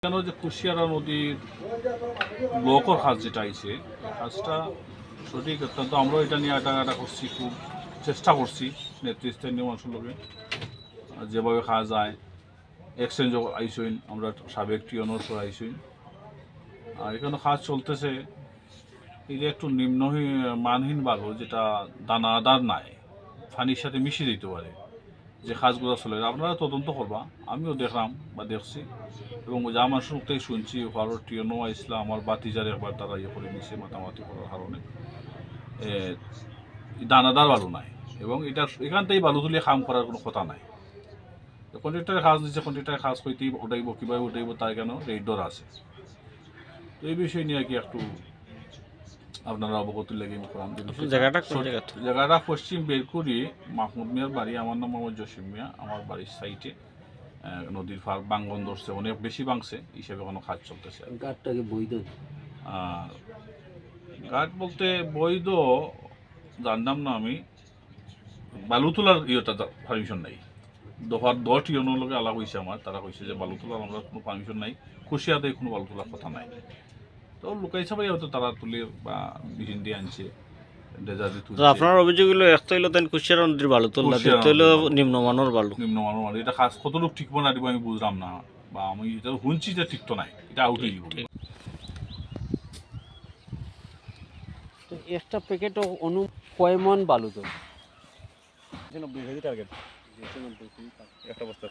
কেন যে কুশিয়ারা নদীর ব্লকর কাজ যেটা আইছে কাজটা সঠিক অত্যন্ত আমরা এটা নিয়ে আটাঘাটা করছি, খুব চেষ্টা করছি নেতৃস্থানীয় মানুষের লোকে যেভাবে খাওয়া যায়। এক্সচেঞ্জও আইসইন, আমরা সাবেক টিওনসও আইসইন, আর এখানে কাজ চলতেছে। এই যে একটু মানহীন বালু যেটা দানাদার নাই, পানির সাথে মিশিয়ে দিতে পারে, যে কাজগুলো চলে আপনারা তদন্ত করবা। আমিও দেখলাম বা দেখছি এবং যা মানুষের মুখ থেকে শুনছি, ভারত টিওনো ইসলাম আমার বাতিজার একবার তারা ইয়ে করে নিচ্ছে মাতামাতি করার কারণে দানাদার বালু নাই, এবং এটা এখান থেকে বালু তুলে কাম করার কোনো কথা নাই। কন্ট্রাক্টরের কাজ দিচ্ছে, কন্ট্রাক্টরের কাজ হইতেই উঠাইব, কীভাবে উঠাইব তার কেন রেডর আছে। তো এই বিষয় নিয়ে কি একটু আপনারা অবগত লেগে জায়গাটা পশ্চিম বেরকুড়ি, মাহমুদ মিয়ার বাড়ি, আমার নাম মোহাম্মদ জসিম মিয়া। আমার বাড়ির সাইটে নদীর বাঙ্গন ধরছে, অনেক বেশি ভাঙছে হিসেবে কোনো কাজ চলতেছে। গাছটাকে বৈধ আর ঘাট বলতে বৈধ জানতাম না আমি, বালু তোলার ইয়েটা পারমিশন নাই। দফার 10 ইউনিয়নের লোকে আলাপ হয়েছে আমার, তারা কইছে যে বালু তোলার আমরা কোনো পারমিশন নাই, কুশিয়াতে কোনো বালু তোলার কথা নাই। তো লোকাই সবাই হয়তো তারা তুলে বা মেশিন দিয়ে আনছে। আপনার অভিযোগ হলো একটা হইলো তাই কুশিয়ারা নদীর বালু তোলা, দ্বিতীয় হইলো নিম্নমানের বালু। নিম্নমানের এটা কাজ কতটুকু ঠিক না দিব আমি বুঝলাম না, বা আমি এটা শুনছি যে ঠিক তো নাই, এটা আউটই দিব। তো একটা প্যাকেট কয় মন বালু তো? 90 কেজি টার্গেট, 90 কেজি একটা বস্তা।